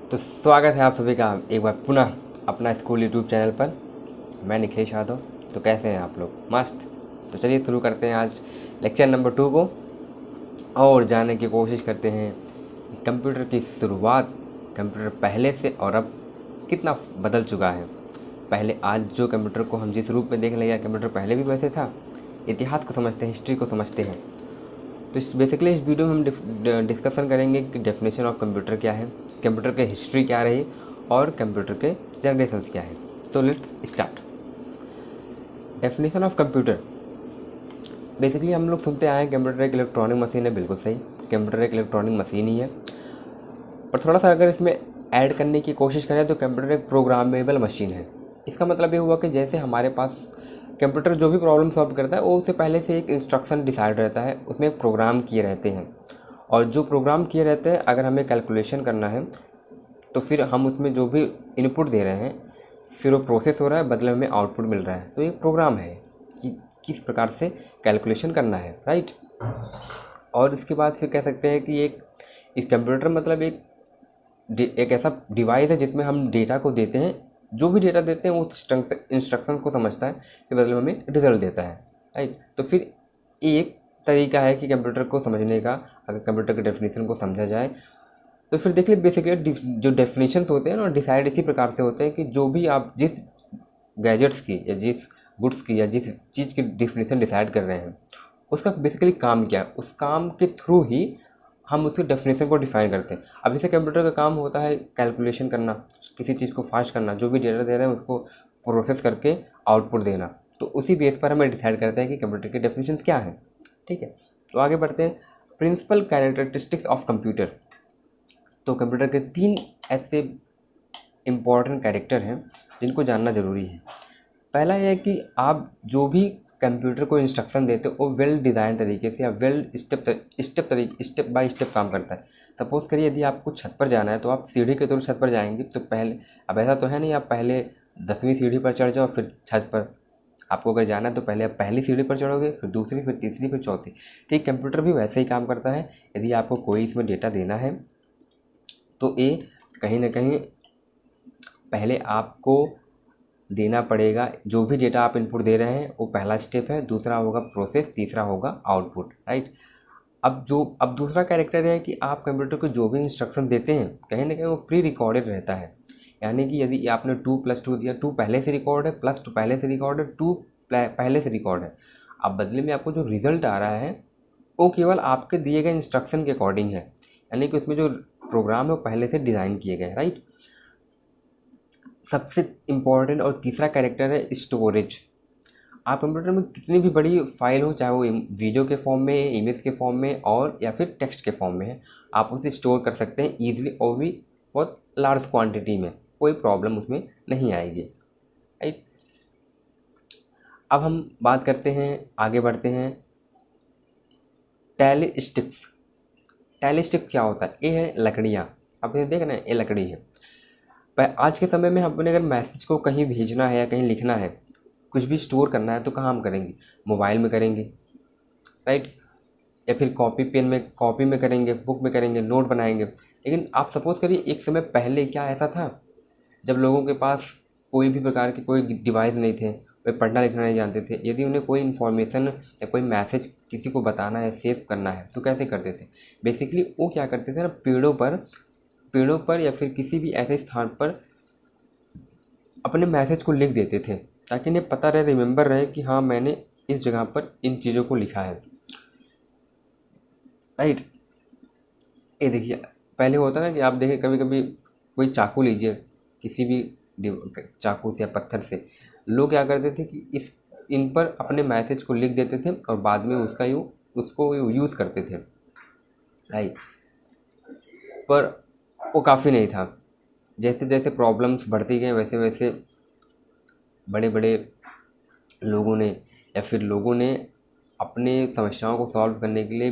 तो स्वागत है आप सभी का एक बार पुनः अपना स्कूल यूट्यूब चैनल पर। मैं निखिलेश यादव। तो कैसे हैं आप लोग? मस्त। तो चलिए शुरू करते हैं आज लेक्चर नंबर 2 को और जानने की कोशिश करते हैं कि कंप्यूटर की शुरुआत, कंप्यूटर पहले से और अब कितना बदल चुका है। पहले आज जो कंप्यूटर को हम जिस रूप में देख रहे हैं, कंप्यूटर पहले भी वैसे था। इतिहास को समझते हैं, हिस्ट्री को समझते हैं। तो बेसिकली इस वीडियो में हम डिस्कशन करेंगे कि डेफिनेशन ऑफ कंप्यूटर क्या है, कंप्यूटर के हिस्ट्री क्या रही और कंप्यूटर के जनरेशंस क्या है। तो let's start. Definition of computer. Basically हम लोग सुनते आए हैं कंप्यूटर एक इलेक्ट्रॉनिक मशीन है। बिल्कुल सही, कंप्यूटर एक इलेक्ट्रॉनिक मशीन ही है। पर थोड़ा सा अगर इसमें ऐड करने की कोशिश करें तो कंप्यूटर एक प्रोग्रामेबल मशीन है। इसका मतलब ये हुआ कि जैसे हमारे पास कंप्यूटर जो भी प्रॉब्लम सॉल्व करता है वो उससे पहले से एक इंस्ट्रक्शन डिसाइड रहता है, उसमें एक प्रोग्राम किए रहते हैं। और जो प्रोग्राम किए रहते हैं, अगर हमें कैलकुलेशन करना है तो फिर हम उसमें जो भी इनपुट दे रहे हैं फिर वो प्रोसेस हो रहा है, बदले में हमें आउटपुट मिल रहा है। तो ये प्रोग्राम है कि किस प्रकार से कैलकुलेशन करना है, राइट। और इसके बाद फिर कह सकते हैं कि एक कंप्यूटर मतलब एक ऐसा डिवाइस है जिसमें हम डेटा को देते हैं। जो भी डेटा देते हैं वो इंस्ट्रक्शन को समझता है, फिर बदले में हमें रिजल्ट देता है, राइट। तो फिर एक तरीका है कि कंप्यूटर को समझने का, अगर कंप्यूटर के डेफिनेशन को समझा जाए तो फिर देख लीजिए बेसिकली जो डेफिनेशंस होते हैं ना डिसाइड इसी प्रकार से होते हैं कि जो भी आप जिस गैजेट्स की या जिस गुड्स की या जिस चीज़ की डेफिनेशन डिसाइड कर रहे हैं उसका बेसिकली काम क्या है, उस काम के थ्रू ही हम उसके डेफिनेशन को डिफाइन करते हैं। अब जैसे कंप्यूटर का काम होता है कैलकुलेशन करना, किसी चीज़ को फास्ट करना, जो भी डेटा दे रहे हैं उसको प्रोसेस करके आउटपुट देना। तो उसी बेस पर हमें डिसाइड करते हैं कि कंप्यूटर के डेफिनेशन क्या हैं, ठीक है। तो आगे बढ़ते हैं। Principal characteristics of computer. तो कंप्यूटर के 3 ऐसे इम्पॉर्टेंट कैरेक्टर हैं जिनको जानना ज़रूरी है। पहला यह है कि आप जो भी कंप्यूटर को इंस्ट्रक्शन देते हो वो वेल डिज़ाइन तरीके से या वेल स्टेप बाय स्टेप काम करता है। सपोज़ करिए यदि आपको छत पर जाना है तो आप सीढ़ी के थ्रू छत पर जाएंगे। तो पहले, अब ऐसा तो है नहीं आप पहले 10वीं सीढ़ी पर चढ़ जाओ फिर छत पर। आपको अगर जाना है तो पहले आप पहली सीढ़ी पर चढ़ोगे, फिर दूसरी, फिर तीसरी, फिर चौथी। ठीक, कंप्यूटर भी वैसे ही काम करता है। यदि आपको कोई इसमें डेटा देना है तो ये कहीं ना कहीं पहले आपको देना पड़ेगा। जो भी डेटा आप इनपुट दे रहे हैं वो पहला स्टेप है, दूसरा होगा प्रोसेस, तीसरा होगा आउटपुट, राइट। अब दूसरा कैरेक्टर है कि आप कंप्यूटर को जो भी इंस्ट्रक्शन देते हैं कहीं ना कहीं वो प्री रिकॉर्डेड रहता है। यानी कि यदि आपने 2+2 दिया, 2 पहले से रिकॉर्ड है, +2 पहले से रिकॉर्ड है, 2 पहले से रिकॉर्ड है। अब बदले में आपको जो रिजल्ट आ रहा है वो केवल आपके दिए गए इंस्ट्रक्शन के अकॉर्डिंग है। यानी कि उसमें जो प्रोग्राम है वो पहले से डिज़ाइन किए गए, राइट। सबसे इम्पॉर्टेंट और तीसरा कैरेक्टर है स्टोरेज। आप कंप्यूटर में कितनी भी बड़ी फाइल हो, चाहे वो वीडियो के फॉर्म में, इमेज के फॉर्म में और या फिर टेक्स्ट के फॉर्म में है, आप उसे स्टोर कर सकते हैं ईजिली और भी बहुत लार्ज क्वांटिटी में। कोई प्रॉब्लम उसमें नहीं आएगी, राइट। अब हम बात करते हैं, आगे बढ़ते हैं। Tally sticks. टैली स्टिक्स क्या होता है? ये है लकड़ियाँ। आप ये देख रहे हैं, ये लकड़ी है। पर आज के समय में अपने अगर मैसेज को कहीं भेजना है या कहीं लिखना है, कुछ भी स्टोर करना है तो कहाँ हम करेंगे? मोबाइल में करेंगे, राइट। या फिर कॉपी में करेंगे, बुक में करेंगे, नोट बनाएंगे। लेकिन आप सपोज़ करिए एक समय पहले क्या ऐसा था जब लोगों के पास कोई भी प्रकार के कोई डिवाइस नहीं थे, वे पढ़ना लिखना नहीं जानते थे। यदि उन्हें कोई इन्फॉर्मेशन या कोई मैसेज किसी को बताना है, सेव करना है, तो कैसे करते थे? बेसिकली वो क्या करते थे ना, पेड़ों पर या फिर किसी भी ऐसे स्थान पर अपने मैसेज को लिख देते थे ताकि इन्हें पता रहे, रिमेंबर रहे कि हाँ मैंने इस जगह पर इन चीज़ों को लिखा है, राइट। ये देखिए, पहले होता ना कि आप देखें कभी कभी कोई चाकू लीजिए, किसी भी चाकू से या पत्थर से, लोग क्या करते थे कि इस इन पर अपने मैसेज को लिख देते थे और बाद में उसको यूज़ करते थे, राइट। पर वो काफ़ी नहीं था। जैसे जैसे प्रॉब्लम्स बढ़ती गई वैसे वैसे बड़े बड़े लोगों ने अपने समस्याओं को सॉल्व करने के लिए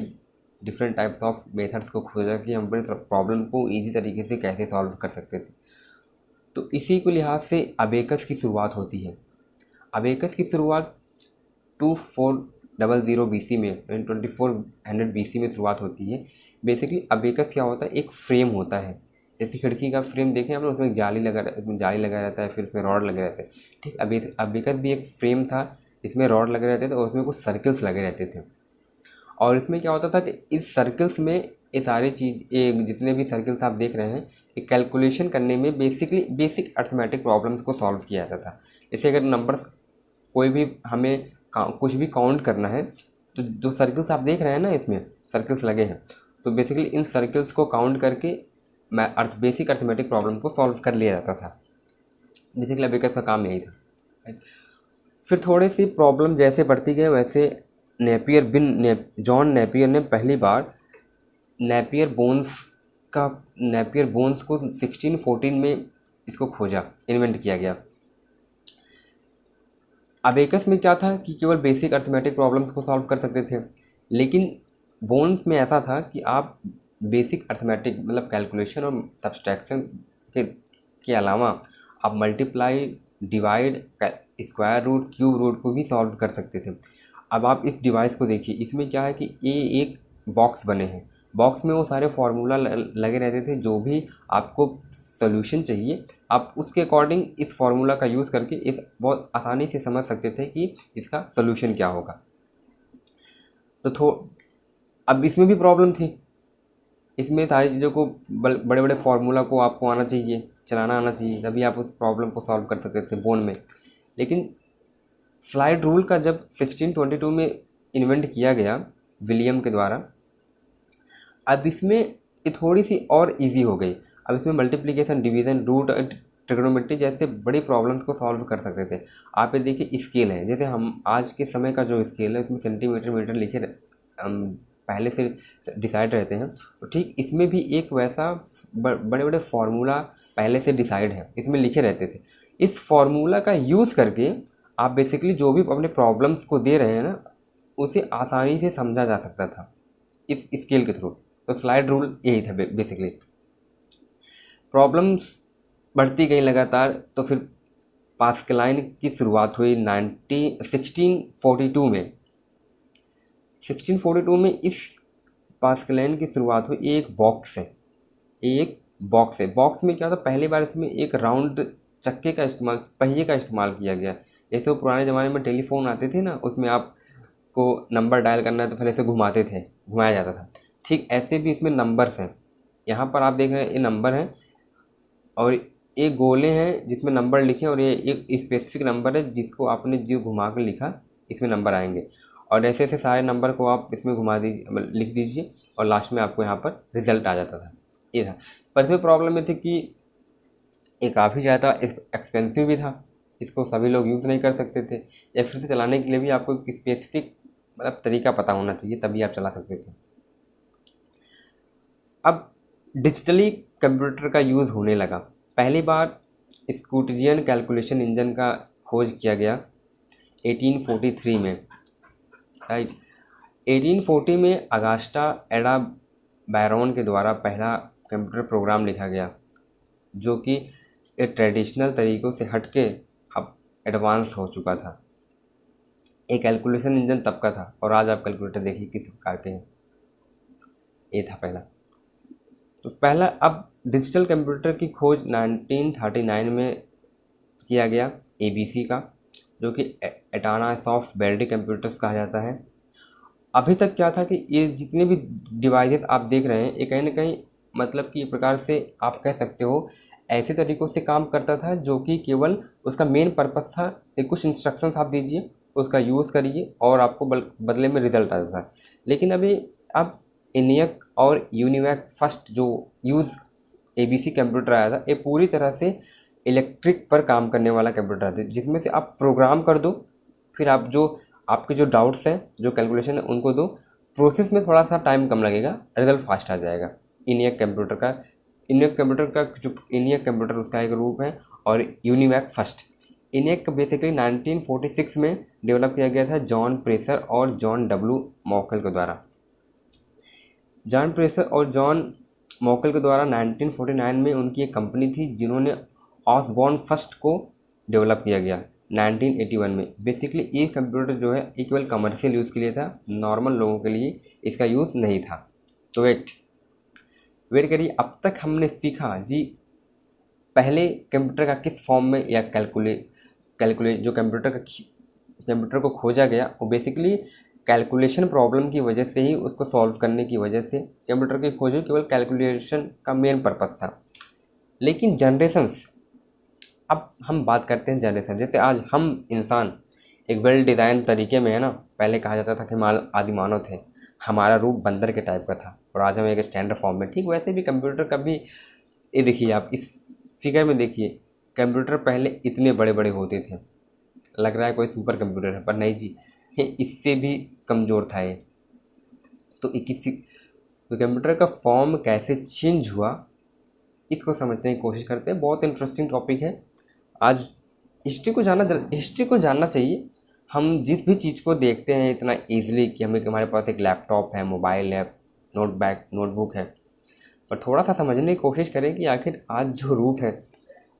डिफरेंट टाइप्स ऑफ मेथड्स को खोजा कि हम अपने प्रॉब्लम को ईजी तरीके से कैसे सॉल्व कर सकते थे। तो इसी को लिहाज से अबेकस की शुरुआत होती है। अबेकस की शुरुआत 2400 BC में, 2400 BC में शुरुआत होती है। बेसिकली अबेकस क्या होता है? एक फ्रेम होता है। जैसे खिड़की का फ्रेम देखें हम लोग, उसमें जाली लगा रहता है, फिर उसमें रॉड लगे रहते हैं। ठीक, अभी अबेकस भी एक फ्रेम था, इसमें रॉड लगे रहते थे और उसमें कुछ सर्कल्स लगे रहते थे। और इसमें क्या होता था कि इस सर्कल्स में ये सारी चीज़, ये जितने भी सर्कल्स आप देख रहे हैं, ये कैलकुलेशन करने में बेसिक अर्थमेटिक प्रॉब्लम्स को सॉल्व किया जाता था। जैसे अगर नंबर्स कोई भी हमें कुछ भी काउंट करना है, तो जो सर्कल्स आप देख रहे हैं ना, इसमें सर्कल्स लगे हैं, तो बेसिकली इन सर्कल्स को काउंट करके बेसिक अर्थमेटिक प्रॉब्लम को सॉल्व कर लिया जाता था। बेसिकली अबेकस का काम यही था। फिर थोड़ी सी प्रॉब्लम जैसे बढ़ती गई, वैसे जॉन नेपियर ने पहली बार नेपियर बोन्स को 1614 में इसको खोजा, इन्वेंट किया गया। अबेकस में क्या था कि केवल बेसिक अर्थमेटिक प्रॉब्लम्स को सॉल्व कर सकते थे, लेकिन बोन्स में ऐसा था कि आप बेसिक अर्थमेटिक मतलब कैलकुलेशन और सब्सट्रैक्शन के अलावा आप multiply, divide, square root, cube root को भी सॉल्व कर सकते थे। अब आप इस डिवाइस को देखिए, इसमें क्या है कि ये एक बॉक्स बने हैं, बॉक्स में वो सारे फार्मूला लगे रहते थे। जो भी आपको सोल्यूशन चाहिए, आप उसके अकॉर्डिंग इस फार्मूला का यूज़ करके इस बहुत आसानी से समझ सकते थे कि इसका सोल्यूशन क्या होगा। तो अब इसमें भी प्रॉब्लम थी। इसमें सारी चीज़ों को बड़े बड़े फार्मूला को आपको आना चाहिए, चलाना आना चाहिए, तभी आप उस प्रॉब्लम को सॉल्व कर सकते थे बोन में। लेकिन स्लाइड रूल का जब 1622 में इन्वेंट किया गया विलियम के द्वारा, अब इसमें ये थोड़ी सी और इजी हो गई। अब इसमें मल्टीप्लिकेशन, डिवीज़न, रूट, ट्रिग्नोमेट्री जैसे बड़ी प्रॉब्लम्स को सॉल्व कर सकते थे। आप ये देखिए, स्केल है, जैसे हम आज के समय का जो स्केल है उसमें सेंटीमीटर, मीटर लिखे पहले से डिसाइड रहते हैं, तो ठीक इसमें भी एक वैसा बड़े बड़े फार्मूला पहले से डिसाइड है, इसमें लिखे रहते थे। इस फार्मूला का यूज़ करके आप बेसिकली जो भी अपने प्रॉब्लम्स को दे रहे हैं ना, उसे आसानी से समझा जा सकता था इस स्केल के थ्रू। तो स्लाइड रूल यही था बेसिकली। प्रॉब्लम्स बढ़ती गई लगातार, तो फिर पास्कलाइन की शुरुआत हुई 1642 में। 1642 में इस पास्कलाइन की शुरुआत हुई। एक बॉक्स है, बॉक्स में क्या था, पहली बार इसमें एक राउंड चक्के का इस्तेमाल, पहिए का इस्तेमाल किया गया। जैसे वो पुराने ज़माने में टेलीफोन आते थे ना, उसमें आपको नंबर डायल करना है तो फिर ऐसे घुमाया जाता था। ठीक ऐसे भी इसमें नंबर्स हैं। यहाँ पर आप देख रहे हैं ये नंबर हैं और ये गोले हैं जिसमें नंबर लिखे, और ये एक स्पेसिफिक नंबर है जिसको आपने जो घुमा कर लिखा, इसमें नंबर आएंगे। और ऐसे ऐसे सारे नंबर को आप इसमें घुमा दीजिए, लिख दीजिए, और लास्ट में आपको यहाँ पर रिजल्ट आ जाता था। ये था। पर इसमें प्रॉब्लम ये थी कि ये काफ़ी ज़्यादा एक्सपेंसिव भी था, इसको सभी लोग यूज़ नहीं कर सकते थे, या फिर से चलाने के लिए भी आपको एक स्पेसिफिक मतलब तरीका पता होना चाहिए, तभी आप चला सकते थे। अब डिजिटली कंप्यूटर का यूज़ होने लगा। पहली बार स्कूटिजियन कैलकुलेशन इंजन का खोज किया गया 1843 में, राइट। 1840 में अगास्टा एडा बैरोन के द्वारा पहला कंप्यूटर प्रोग्राम लिखा गया, जो कि एक ट्रेडिशनल तरीक़ों से हटके अब एडवांस हो चुका था। एक कैलकुलेशन इंजन तब का था, और आज आप कैलकुलेटर देखिए किस प्रकार के हैं। ये था पहला। तो पहला, अब डिजिटल कंप्यूटर की खोज 1939 में किया गया ABC का, जो कि एटाना सॉफ्ट बेल्डी कंप्यूटर्स कहा जाता है। अभी तक क्या था कि ये जितने भी डिवाइसेस आप देख रहे हैं, ये कहीं ना कहीं मतलब कि एक प्रकार से आप कह सकते हो ऐसे तरीक़ों से काम करता था जो कि केवल उसका मेन पर्पस था कि कुछ इंस्ट्रक्शंस आप दीजिए, उसका यूज़ करिए और आपको बदले में रिजल्ट आता था। लेकिन अभी अब ENIAC और यूनिवैक फर्स्ट जो यूज़ ABC कंप्यूटर आया था, ये पूरी तरह से इलेक्ट्रिक पर काम करने वाला कंप्यूटर था, जिसमें से आप प्रोग्राम कर दो, फिर आप जो आपके जो डाउट्स हैं, जो कैलकुलेशन है, उनको दो। प्रोसेस में थोड़ा सा टाइम कम लगेगा, रिजल्ट फास्ट आ जाएगा। ENIAC कंप्यूटर का उसका एक रूप है, और यूनिवैक फर्स्ट। ENIAC बेसिकली 1946 में डेवलप किया गया था जॉन प्रेसर और जॉन W मॉकल के द्वारा। जॉन प्रेसर और जॉन मॉकल के द्वारा 1949 में उनकी एक कंपनी थी जिन्होंने ऑसबॉर्न फर्स्ट को डेवलप किया गया 1981 में। बेसिकली ये कंप्यूटर जो है ये केवल कमर्शियल यूज़ के लिए था, नॉर्मल लोगों के लिए इसका यूज़ नहीं था। तो वेट करिए, अब तक हमने सीखा जी पहले कंप्यूटर का किस फॉर्म में या कैलकुलेट जो कंप्यूटर को खोजा गया वो बेसिकली कैलकुलेशन प्रॉब्लम की वजह से ही, उसको सॉल्व करने की वजह से कंप्यूटर की खोज हुई, केवल कैलकुलेशन का मेन पर्पज़ था। लेकिन जनरेशन्स, अब हम बात करते हैं जनरेशन, जैसे आज हम इंसान एक वेल डिज़ाइन तरीके में है ना, पहले कहा जाता था कि हम आदि मानव थे, हमारा रूप बंदर के टाइप का था और आज हम एक स्टैंडर्ड फॉर्म में, ठीक वैसे भी कंप्यूटर का भी, ये देखिए आप इस फिगर में देखिए, कंप्यूटर पहले इतने बड़े बड़े होते थे, लग रहा है कोई सुपर कंप्यूटर है, पर नहीं जी, ये इससे भी कमज़ोर था ये। तो कंप्यूटर का फॉर्म कैसे चेंज हुआ, इसको समझने की कोशिश करते हैं। बहुत इंटरेस्टिंग टॉपिक है। आज हिस्ट्री को जानना चाहिए। हम जिस भी चीज़ को देखते हैं इतना ईजिली कि हमारे पास एक लैपटॉप है, मोबाइल है, नोटबुक है, पर थोड़ा सा समझने की कोशिश करें कि आखिर आज जो रूप है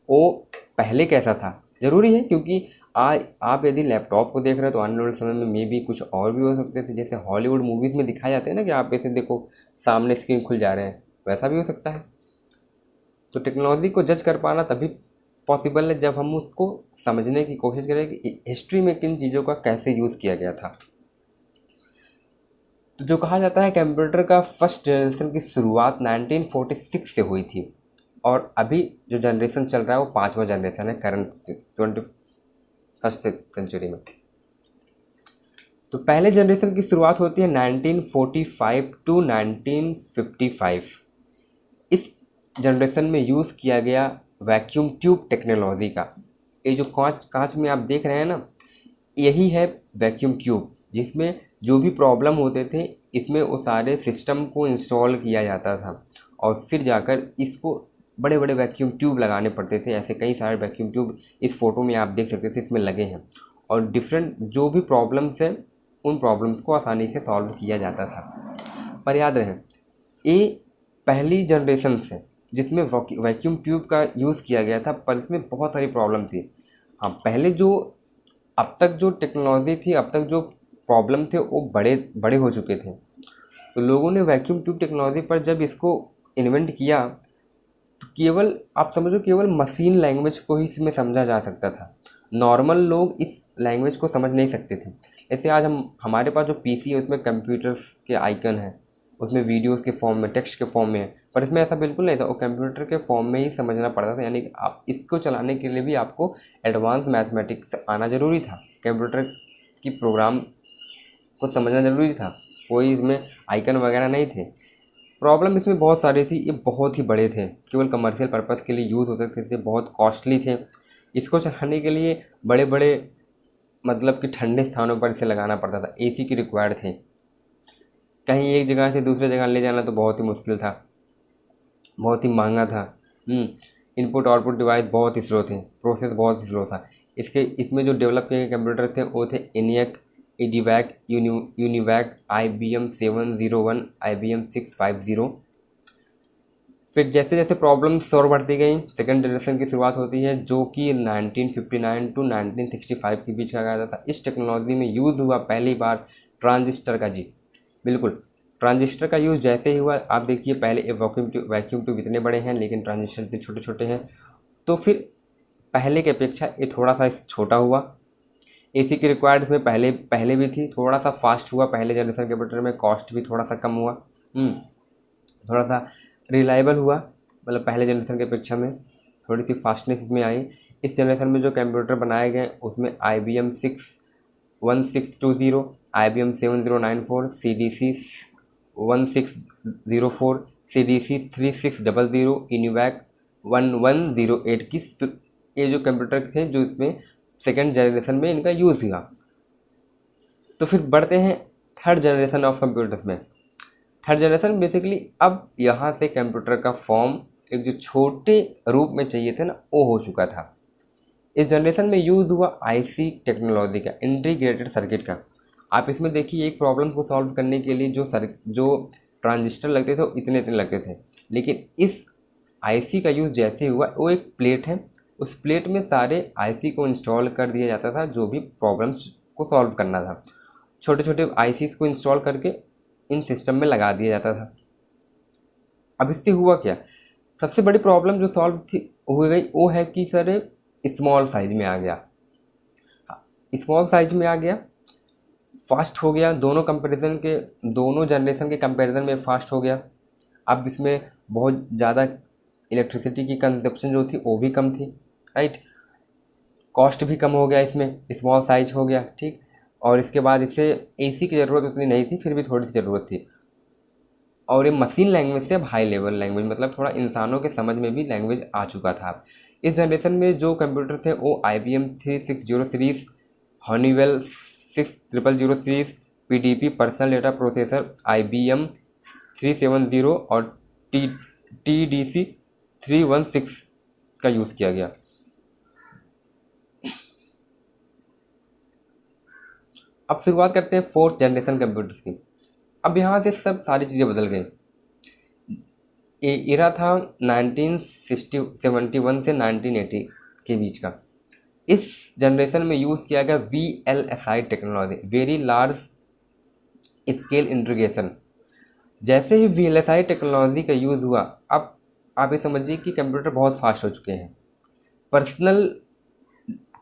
वो पहले कैसा था। ज़रूरी है, क्योंकि आज आप यदि लैपटॉप को देख रहे हो तो आने वाले समय में मे भी कुछ और भी हो सकते थे, जैसे हॉलीवुड मूवीज़ में दिखाए जाते हैं ना कि आप ऐसे देखो सामने स्क्रीन खुल जा रहे हैं, वैसा भी हो सकता है। तो टेक्नोलॉजी को जज कर पाना तभी पॉसिबल है जब हम उसको समझने की कोशिश करें कि हिस्ट्री में किन चीज़ों का कैसे यूज़ किया गया था। तो जो कहा जाता है कंप्यूटर का फर्स्ट जनरेशन की शुरुआत 1946 से हुई थी, और अभी जो जनरेशन चल रहा है वो 5वां जनरेशन है करंट 21st सेंचुरी में। तो पहले जनरेशन की शुरुआत होती है 1945 टू 1955। इस जनरेशन में यूज़ किया गया वैक्यूम ट्यूब टेक्नोलॉजी का। ये जो कांच में आप देख रहे हैं ना, यही है वैक्यूम ट्यूब, जिसमें जो भी प्रॉब्लम होते थे इसमें वो सारे सिस्टम को इंस्टॉल किया जाता था और फिर जाकर इसको बड़े बड़े वैक्यूम ट्यूब लगाने पड़ते थे। ऐसे कई सारे वैक्यूम ट्यूब इस फोटो में आप देख सकते थे, इसमें लगे हैं, और डिफरेंट जो भी प्रॉब्लम्स हैं उन प्रॉब्लम्स को आसानी से सॉल्व किया जाता था। पर याद रहे, ये पहली जनरेशन से जिसमें वैक्यूम ट्यूब का यूज़ किया गया था, पर इसमें बहुत सारी प्रॉब्लम थी। हाँ, पहले जो अब तक जो टेक्नोलॉजी थी, अब तक जो प्रॉब्लम थे वो बड़े बड़े हो चुके थे। तो लोगों ने वैक्यूम ट्यूब टेक्नोलॉजी पर जब इसको इन्वेंट किया तो केवल आप समझो केवल मशीन लैंग्वेज को ही इसमें समझा जा सकता था। नॉर्मल लोग इस लैंग्वेज को समझ नहीं सकते थे। ऐसे आज हमारे पास जो पीसी है उसमें कंप्यूटर्स के आइकन है, उसमें वीडियोस के फॉर्म में, टेक्स्ट के फॉर्म में है, पर इसमें ऐसा बिल्कुल नहीं था, वो कंप्यूटर के फॉर्म में ही समझना पड़ता था। यानी कि आप इसको चलाने के लिए भी आपको एडवांस मैथमेटिक्स आना ज़रूरी था, कंप्यूटर की प्रोग्राम को समझना ज़रूरी था, कोई इसमें आइकन वगैरह नहीं थे। प्रॉब्लम इसमें बहुत सारी थी, ये बहुत ही बड़े थे, केवल कमर्शियल पर्पज़ के लिए यूज़ होते थे, बहुत कॉस्टली थे। इसको चलाने के लिए बड़े बड़े मतलब कि ठंडे स्थानों पर इसे लगाना पड़ता था, एसी की रिक्वायर्ड थे। कहीं एक जगह से दूसरे जगह ले जाना तो बहुत ही मुश्किल था, बहुत ही महंगा था। इनपुट आउटपुट डिवाइस बहुत ही स्लो थे, प्रोसेस बहुत ही स्लो था। इसमें जो डेवलप किए गए कंप्यूटर थे वो थे ENIAC, EDIVAC, UNIVAC, IBM 701, IBM 650। फिर जैसे जैसे प्रॉब्लम सॉल्व बढ़ती गई, सेकंड जनरेशन की शुरुआत होती है, जो कि 1959 टू 1965 के बीच का गया था। इस टेक्नोलॉजी में यूज़ हुआ पहली बार ट्रांजिस्टर का। जी बिल्कुल, ट्रांजिस्टर का यूज़ जैसे ही हुआ, आप देखिए पहले वैक्यूम ट्यूब इतने बड़े हैं लेकिन ट्रांजिस्टर इतने छोटे छोटे हैं, तो फिर पहले की अपेक्षा ये थोड़ा सा छोटा हुआ। एसी की रिक्वायर्ड इसमें पहले भी थी, थोड़ा सा फास्ट हुआ पहले जनरेशन कंप्यूटर में, कॉस्ट भी थोड़ा सा कम हुआ, थोड़ा सा रिलायबल हुआ, मतलब पहले जनरेशन की अपेक्षा में थोड़ी सी फास्टनेस इसमें आई। इस जनरेशन में जो कंप्यूटर बनाए गए उसमें IBM 61620, IBM 7094, CDC 1604, CDC 3600, ENIAC 1108 की ये जो कंप्यूटर थे जो इसमें सेकेंड जनरेशन में इनका यूज़ हुआ। तो फिर बढ़ते हैं थर्ड जनरेशन ऑफ कंप्यूटर्स में। थर्ड जनरेशन बेसिकली अब यहाँ से कंप्यूटर का फॉर्म एक जो छोटे रूप में चाहिए थे ना वो हो चुका था। इस जनरेशन में यूज़ हुआ IC टेक्नोलॉजी का, इंटीग्रेटेड सर्किट का। आप इसमें देखिए एक प्रॉब्लम को सॉल्व करने के लिए जो ट्रांजिस्टर लगते थे वो इतने इतने लगते थे, लेकिन इस IC का यूज़ जैसे हुआ, वो एक प्लेट है, उस प्लेट में सारे IC को इंस्टॉल कर दिया जाता था जो भी प्रॉब्लम्स को सॉल्व करना था। छोटे छोटे ICs को इंस्टॉल करके इन सिस्टम में लगा दिया जाता था। अब इससे हुआ क्या, सबसे बड़ी प्रॉब्लम जो सॉल्व थी हो गई वो है कि सर स्मॉल साइज में आ गया, स्मॉल साइज में आ गया, फास्ट हो गया, दोनों जनरेशन के कंपैरिजन में फास्ट हो गया। अब इसमें बहुत ज़्यादा इलेक्ट्रिसिटी की कंजप्शन जो थी वो भी कम थी, राइट, कॉस्ट भी कम हो गया, इसमें स्मॉल साइज हो गया, ठीक। और इसके बाद इससे एसी की ज़रूरत उतनी नहीं थी, फिर भी थोड़ी सी ज़रूरत थी। और ये मशीन लैंग्वेज से अब हाई लेवल लैंग्वेज, मतलब थोड़ा इंसानों के समझ में भी लैंग्वेज आ चुका था। अब इस जनरेशन में जो कंप्यूटर थे वो IBM 360 series, Honeywell 6000 series, PDP personal data processor, IBM 370 और TDC 316 का यूज़ किया गया। अब शुरुआत करते हैं फोर्थ जनरेशन कंप्यूटर्स की। अब यहाँ से सब सारी चीज़ें बदल गई। ये इरा था 1971 से 1980 के बीच का। इस जनरेशन में यूज़ किया गया VLSI technology, very large scale integration. जैसे ही VLSI टेक्नोलॉजी का यूज़ हुआ, अब आप ये समझिए कि कंप्यूटर बहुत फास्ट हो चुके हैं। पर्सनल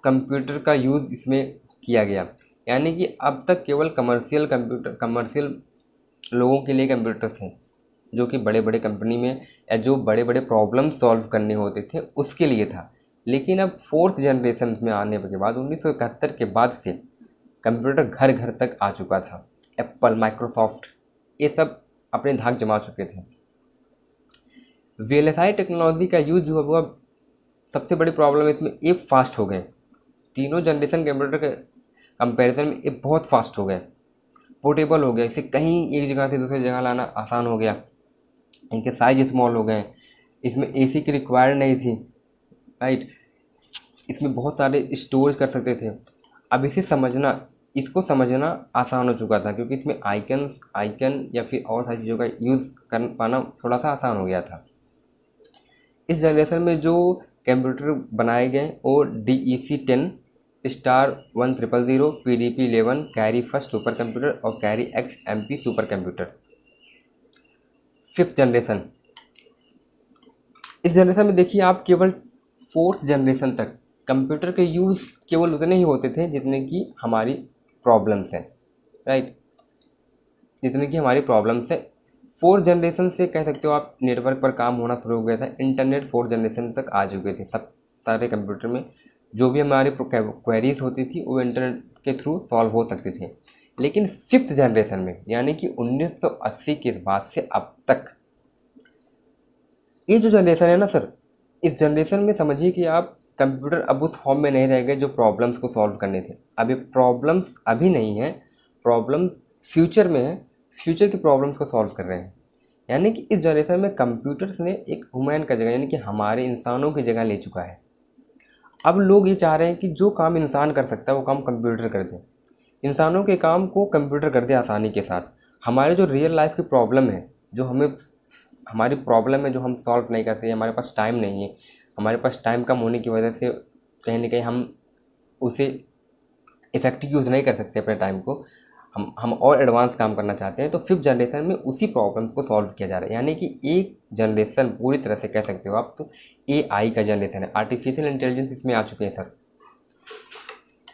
कंप्यूटर का यूज़ इसमें किया गया, यानी कि अब तक केवल कमर्शियल लोगों के लिए कंप्यूटर थे, जो कि बड़े बड़े कंपनी में या जो बड़े बड़े प्रॉब्लम सॉल्व करने होते थे उसके लिए था। लेकिन अब फोर्थ जनरेशन में आने के बाद 1971 के बाद से कंप्यूटर घर घर तक आ चुका था। एप्पल, माइक्रोसॉफ्ट ये सब अपने धाक जमा चुके थे। VLSI टेक्नोलॉजी का यूज जो हुआ, सबसे बड़ी प्रॉब्लम इसमें ये फास्ट हो गए। तीनों जनरेशन कंप्यूटर के कंपैरिजन में ये बहुत फास्ट हो गए, पोर्टेबल हो गया, इसे कहीं एक जगह से दूसरी जगह लाना आसान हो गया, इनके साइज स्मॉल हो गए, इसमें AC की रिक्वायर्ड नहीं थी, राइट, इसमें बहुत सारे स्टोरेज कर सकते थे। अब इसको समझना आसान हो चुका था, क्योंकि इसमें आइकन या फिर और सारी चीज़ों का यूज़ कर पाना थोड़ा सा आसान हो गया था। इस जनरेशन में जो कंप्यूटर बनाए गए वो DEC 10 star 1000, PDP 11, Cray first super computer और Cray XMP super computer. Fifth generation, इस जनरेशन में देखिए आप केवल फोर्थ जनरेशन तक कंप्यूटर के यूज़ केवल उतने ही होते थे जितने की हमारी प्रॉब्लम्स हैं, राइट, जितने की हमारी प्रॉब्लम्स है। फोर्थ जनरेशन से कह सकते हो आप नेटवर्क पर काम होना शुरू हो गया था, इंटरनेट फोर्थ जनरेशन तक आ चुके थे। सब सारे कंप्यूटर में जो भी हमारी क्वेरीज होती थी वो इंटरनेट के थ्रू सॉल्व हो सकती थी। लेकिन फिफ्थ जनरेशन में, यानी कि 1980 के बाद से अब तक, ये जो जनरेशन है ना सर, इस जनरेशन में समझिए कि आप कंप्यूटर अब उस फॉर्म में नहीं रह गए जो प्रॉब्लम्स को सॉल्व करने थे। अब ये प्रॉब्लम्स अभी नहीं है, प्रॉब्लम फ्यूचर में है, फ्यूचर की प्रॉब्लम्स को सॉल्व कर रहे हैं। यानी कि इस जनरेशन में कंप्यूटर्स ने एक ह्यूमन का जगह, यानी कि हमारे इंसानों की जगह ले चुका है। अब लोग ये चाह रहे हैं कि जो काम इंसान कर सकता है वो काम कंप्यूटर कर दे, इंसानों के काम को कंप्यूटर कर दे आसानी के साथ। हमारे जो रियल लाइफ की प्रॉब्लम है, हमारी प्रॉब्लम है जो हम सॉल्व नहीं करते, हमारे पास टाइम नहीं है, हमारे पास टाइम कम होने की वजह से कहीं ना कहीं हम उसे इफ़ेक्टिव यूज़ नहीं कर सकते अपने टाइम को, हम और एडवांस काम करना चाहते हैं। तो फिफ्थ जनरेशन में उसी प्रॉब्लम को सॉल्व किया जा रहा है। यानी कि एक जनरेशन पूरी तरह से कह सकते हो आप तो AI का जनरेशन है, आर्टिफिशियल इंटेलिजेंस इसमें आ चुके हैं सर।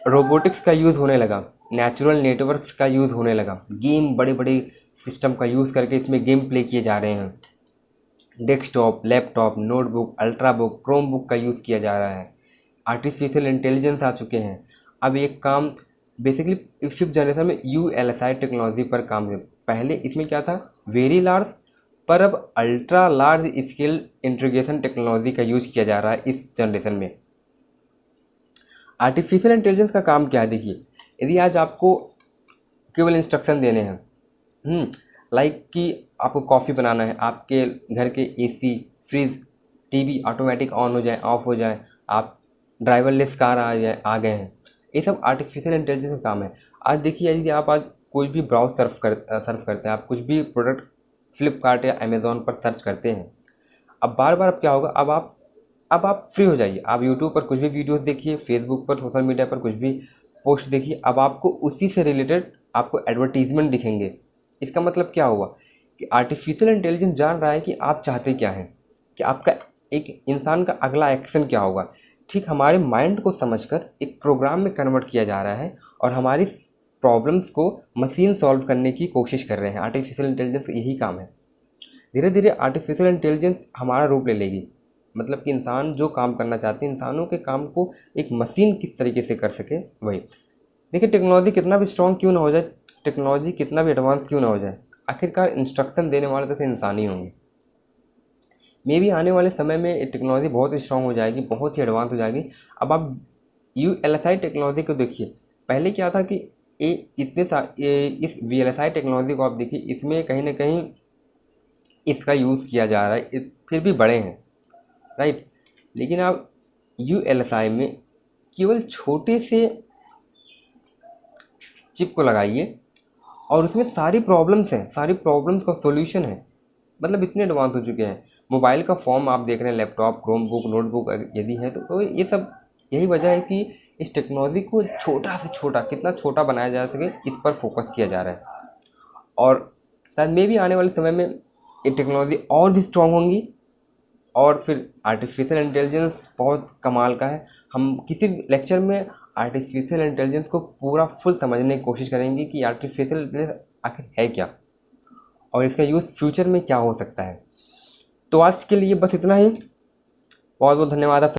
रोबोटिक्स का यूज़ होने लगा, नेचुरल नेटवर्क्स का यूज़ होने लगा, गेम बड़े बड़े सिस्टम का यूज़ करके इसमें गेम प्ले किए जा रहे हैं। Desktop, laptop, notebook, ultrabook, Chrome book का यूज़ किया जा रहा है। आर्टिफिशियल इंटेलिजेंस आ चुके हैं। अब एक काम बेसिकली फिफ्थ जनरेशन में ULSI टेक्नोलॉजी पर काम है। पहले इसमें क्या था, वेरी लार्ज, पर अब ultra large scale integration technology का यूज़ किया जा रहा है इस जनरेशन में। आर्टिफिशियल इंटेलिजेंस का काम क्या है, देखिए, यदि आज आपको केवल इंस्ट्रक्शन देने हैं, लाइक कि आपको कॉफ़ी बनाना है, आपके घर के AC, fridge, TV automatic on हो जाए, ऑफ हो जाए, आप ड्राइवरलेस कार आ गए हैं, ये सब आर्टिफिशियल इंटेलिजेंस का काम है। आज देखिए, यदि आप आज कोई भी ब्राउज सर्फ करते हैं, आप कुछ भी प्रोडक्ट फ्लिपकार्ट या अमेज़ॉन पर सर्च करते हैं, अब बार बार अब क्या होगा, अब आप फ्री हो जाइए, आप यूट्यूब पर कुछ भी वीडियोस देखिए, फेसबुक पर, सोशल मीडिया पर कुछ भी पोस्ट देखिए, अब आपको उसी से रिलेटेड आपको एडवर्टीजमेंट दिखेंगे। इसका मतलब क्या हुआ, कि आर्टिफिशियल इंटेलिजेंस जान रहा है कि आप चाहते क्या हैं, कि आपका एक इंसान का अगला एक्शन क्या होगा। ठीक हमारे माइंड को समझकर एक प्रोग्राम में कन्वर्ट किया जा रहा है और हमारी प्रॉब्लम्स को मशीन सॉल्व करने की कोशिश कर रहे हैं। आर्टिफिशियल इंटेलिजेंस का यही काम है। धीरे धीरे आर्टिफिशियल इंटेलिजेंस हमारा रूप ले लेगी, मतलब कि इंसान जो काम करना चाहते हैं, इंसानों के काम को एक मशीन किस तरीके से कर सके वही। देखिए टेक्नोलॉजी कितना भी स्ट्रॉन्ग क्यों ना हो जाए, टेक्नोलॉजी कितना भी एडवांस क्यों ना हो जाए, आखिरकार इंस्ट्रक्शन देने वाले तो फिर इंसान ही होंगे। मे भी आने वाले समय में टेक्नोलॉजी बहुत ही स्ट्रॉन्ग हो जाएगी, बहुत ही एडवांस हो जाएगी। अब आप VLSI टेक्नोलॉजी को देखिए, पहले क्या था कि इस VLSI टेक्नोलॉजी को आप देखिए, इसमें कहीं ना कहीं इसका यूज़ किया जा रहा है, फिर भी बड़े हैं, राइट। लेकिन आप ULSI में केवल छोटे से चिप को लगाइए और उसमें सारी प्रॉब्लम्स हैं, सारी प्रॉब्लम्स का सॉल्यूशन है। मतलब इतने एडवांस हो चुके हैं। मोबाइल का फॉर्म आप देख रहे हैं, लैपटॉप, क्रोमबुक, नोटबुक यदि है तो ये सब यही वजह है कि इस टेक्नोलॉजी को छोटा से छोटा, कितना छोटा बनाया जा सके, इस पर फोकस किया जा रहा है। और शायद मे भी आने वाले समय में ये टेक्नोलॉजी और भी स्ट्रॉन्ग होंगी और फिर आर्टिफिशियल इंटेलिजेंस बहुत कमाल का है। हम किसी लेक्चर में आर्टिफिशियल इंटेलिजेंस को पूरा फुल समझने की कोशिश करेंगे कि आर्टिफिशियल इंटेलिजेंस आखिर है क्या और इसका यूज़ फ्यूचर में क्या हो सकता है। तो आज के लिए बस इतना ही। बहुत बहुत धन्यवाद आप